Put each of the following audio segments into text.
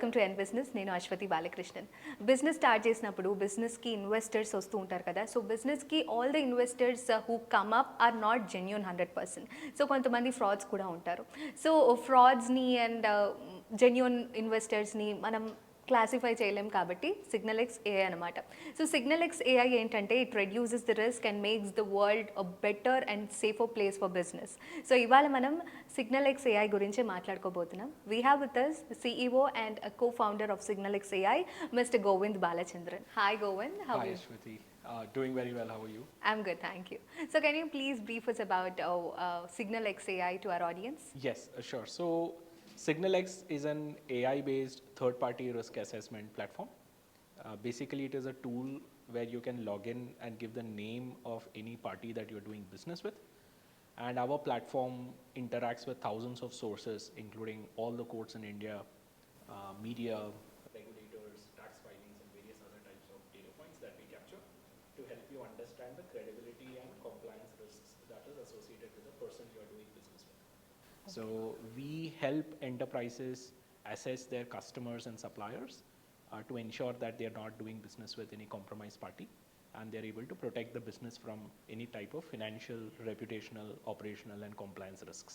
Welcome to N business. నేను Ashwathi Balakrishnan. Business start చేసినప్పుడు బిజినెస్కి ఇన్వెస్టర్స్ వస్తూ ఉంటారు కదా. సో బిజినెస్కి all the investors who come up are not genuine 100%. So కొంతమంది ఫ్రాడ్స్ కూడా ఉంటారు. సో ఫ్రాడ్స్ని అండ్ జెన్యూన్ ఇన్వెస్టర్స్ని మనం క్లాసిఫై చేయలేం కాబట్టి SIGNALX AI అనమాట. సో SIGNALX AI ఏంటంటే it reduces the risk and makes the world a better and safer place for business. So ఇవాళ మనం SIGNALX AI గురించి మాట్లాడుకోబోతున్నాం. We have with us CEO and a co-founder of SIGNALX AI, Mr. Govind Balachandran. Hi Govind, how are you? Hi Ashwati, doing very well, how are you? I'm good, thank you. So can you please brief us about SIGNALX AI to our audience? Yes, sure. So SignalX is an AI-based third-party risk assessment platform. Basically, it is a tool where you can log in and give the name of any party that you're doing business with. And our platform interacts with thousands of sources, including all the courts in India, media, regulators, tax filings, and various other types of data points that we capture to help you understand the credibility and compliance risks that is associated with the person you are doing business with. So we help enterprises assess their customers and suppliers to ensure that they are not doing business with any compromised party, and they're able to protect the business from any type of financial, reputational, operational, and compliance risks.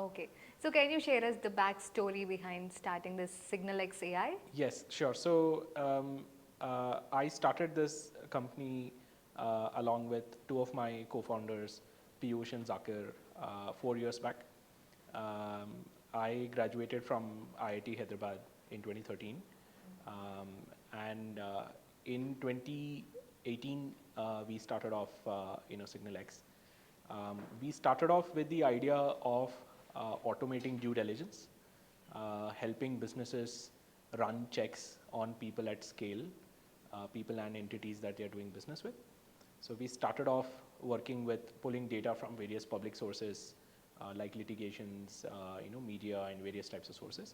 Okay. So can you share us the backstory behind starting this SIGNALX AI? Yes, sure. So I started this company along with two of my co-founders, Piyush and Zakir, 4 years back. I graduated from IIT Hyderabad in 2013, and in 2018 we started off SIGNALX. We started off with the idea of automating due diligence, helping businesses run checks on people at scale, people and entities that they are doing business with. So we started off working with pulling data from various public sources, like litigations, media, and various types of sources.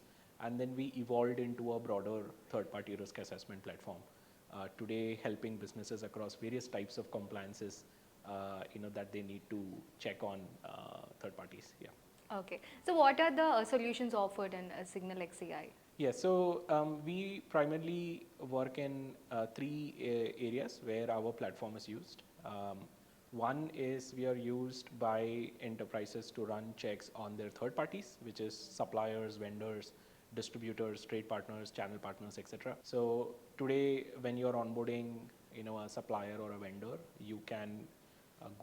And then we evolved into a broader third-party risk assessment platform. Today, helping businesses across various types of compliances, that they need to check on third parties. Yeah. Okay. So what are the solutions offered in SIGNALX AI? Yeah, so we primarily work in three areas where our platform is used. One is we are used by enterprises to run checks on their third parties, which is suppliers, vendors, distributors, trade partners, channel partners, etc. So today, when you're onboarding, a supplier or a vendor, you can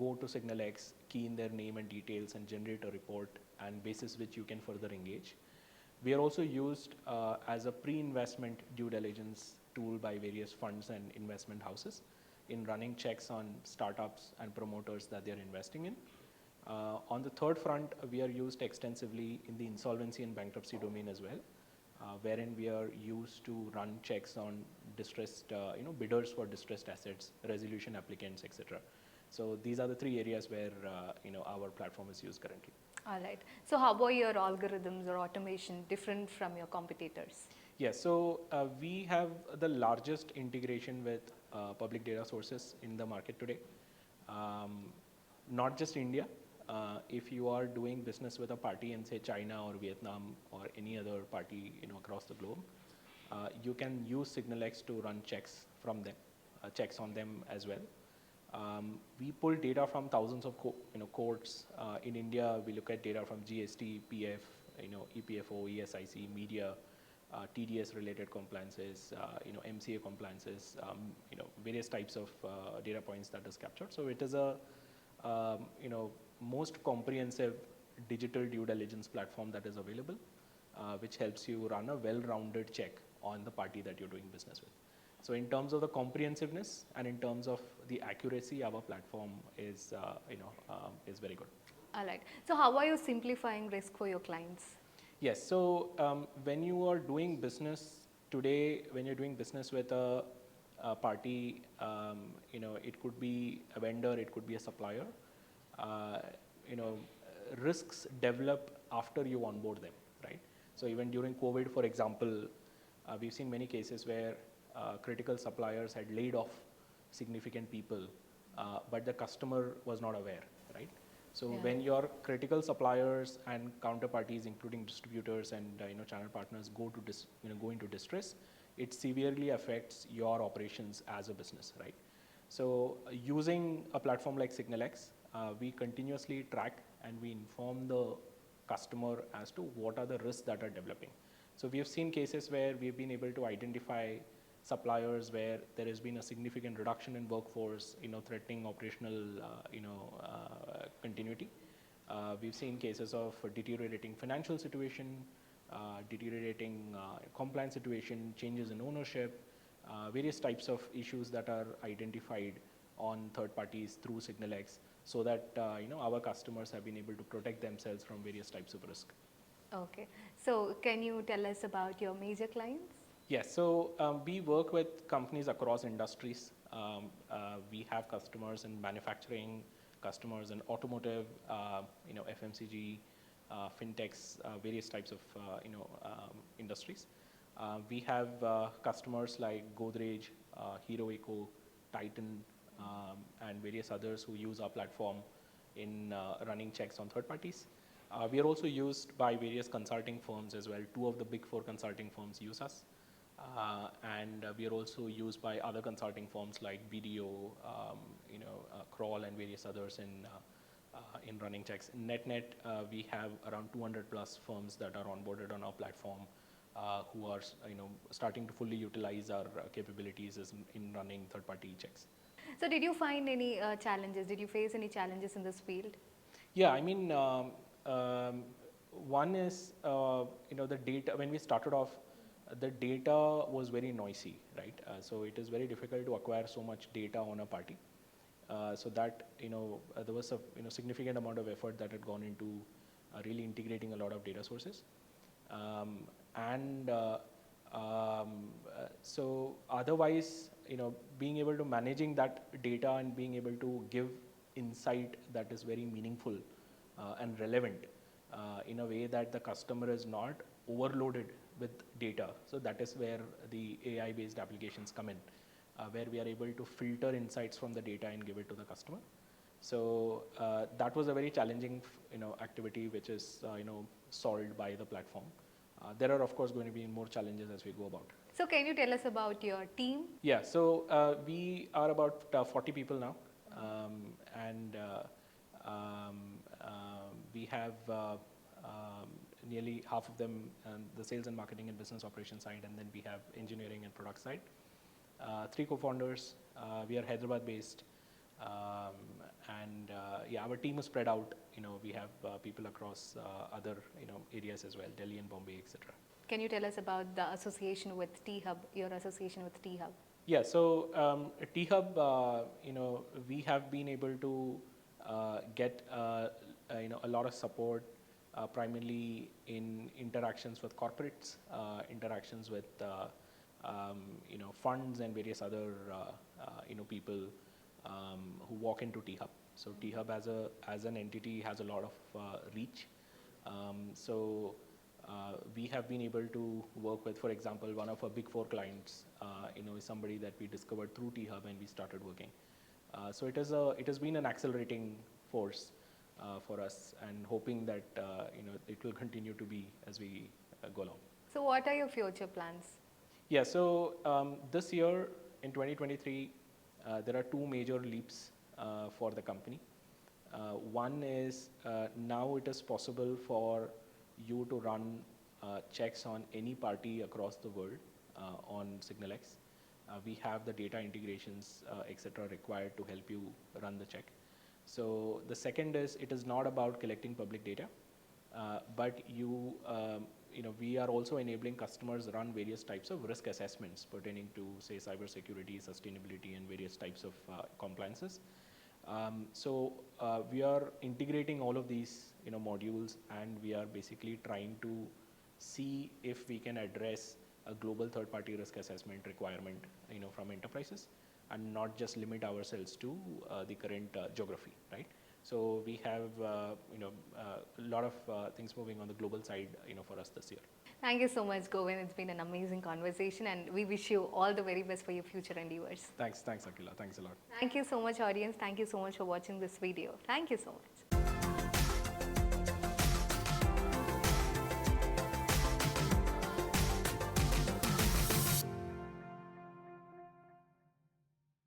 go to SIGNALX, key in their name and details, and generate a report, and basis which you can further engage. We are also used as a pre-investment due diligence tool by various funds and investment houses in running checks on startups and promoters that they are investing in. On the third front, we are used extensively in the insolvency and bankruptcy domain as well, wherein we are used to run checks on distressed, bidders for distressed assets, resolution applicants, etc. So these are the three areas where our platform is used currently. All right. So how are your algorithms or automation different from your competitors? Yes, so we have the largest integration with public data sources in the market today. Not just India. If you are doing business with a party in, say, China or Vietnam or any other party across the globe, you can use SIGNALX to run checks from them, checks on them as well. We pull data from thousands of courts. In India, we look at data from GST, PF, EPFO, ESIC, media, TDS related compliances, MCA compliances, various types of data points that is captured. So it is a most comprehensive digital due diligence platform that is available, which helps you run a well-rounded check on the party that you're doing business with. So in terms of the comprehensiveness and in terms of the accuracy, our platform is very good. All right. So how are you simplifying risk for your clients? Yes. So when you are doing business today, when you're doing business with a party, it could be a vendor, it could be a supplier. Risks develop after you onboard them, right? So even during COVID, for example, we've seen many cases where critical suppliers had laid off significant people, but the customer was not aware, right? So Yeah. when your critical suppliers and counterparties, including distributors and channel partners, go into distress, it severely affects your operations as a business, right? So using a platform like SignalX, we continuously track and we inform the customer as to what are the risks that are developing. So we have seen cases where we've been able to identify suppliers where there has been a significant reduction in workforce, threatening operational, continuity. We've seen cases of deteriorating financial situation, deteriorating compliance situation, changes in ownership, various types of issues that are identified on third parties through SignalX, so that our customers have been able to protect themselves from various types of risk. Okay. So can you tell us about your major clients? Yes, so we work with companies across industries. We have customers in manufacturing, customers in automotive, FMCG, fintechs, various types of industries. We have customers like Godrej, Hero Eco, Titan, and various others who use our platform in running checks on third parties. We are also used by various consulting firms as well. 2 of the big 4 consulting firms use us. And we are also used by other consulting firms like BDO, Kroll, and various others in running checks. In net, we have around 200 plus firms that are onboarded on our platform, who are starting to fully utilize our capabilities in running third-party checks. So did you find any challenges? Did you face any challenges in this field? Yeah, I mean, one is the data. When we started off, the data was very noisy, right? So it is very difficult to acquire so much data on a party. So that there was a significant amount of effort that had gone into really integrating a lot of data sources. So otherwise, being able to managing that data and being able to give insight that is very meaningful and relevant in a way that the customer is not overloaded with data. So that is where the AI-based applications come in, where we are able to filter insights from the data and give it to the customer. So that was a very challenging, activity, which is solved by the platform. There are of course going to be more challenges as we go about. So can you tell us about your team? Yeah, so we are about 40 people now, and we have nearly half of them the sales and marketing and business operations side, and then we have engineering and product side. 3 co-founders. We are Hyderabad based, and yeah, our team is spread out. We have people across other areas as well, Delhi and Bombay, etc. Can you tell us about the association with THub, your association with THub? Yeah, so THub, we have been able to get a lot of support, primarily in interactions with corporates, interactions with funds and various other people who walk into THub. So THub as an entity has a lot of reach. So we have been able to work with, for example, one of our big 4 clients, is somebody that we discovered through THub and we started working. So it has been an accelerating force for us, and hoping that it will continue to be as we go along. So what are your future plans? Yeah, so this year in 2023, there are 2 major leaps for the company. One is now it is possible for you to run checks on any party across the world on SignalX. We have the data integrations, etc., required to help you run the check. So the second is, it is not about collecting public data, but we are also enabling customers run various types of risk assessments pertaining to, say, cybersecurity, sustainability, and various types of compliances. So we are integrating all of these modules, and we are basically trying to see if we can address a global third-party risk assessment requirement from enterprises, and not just limit ourselves to the current geography, right? So we have a lot of things moving on the global side for us this year. Thank you so much, Govind. It's been an amazing conversation, and we wish you all the very best for your future endeavors. Thanks, Akila. Thanks a lot. Thank you so much, audience. Thank you so much for watching this video. Thank you so much.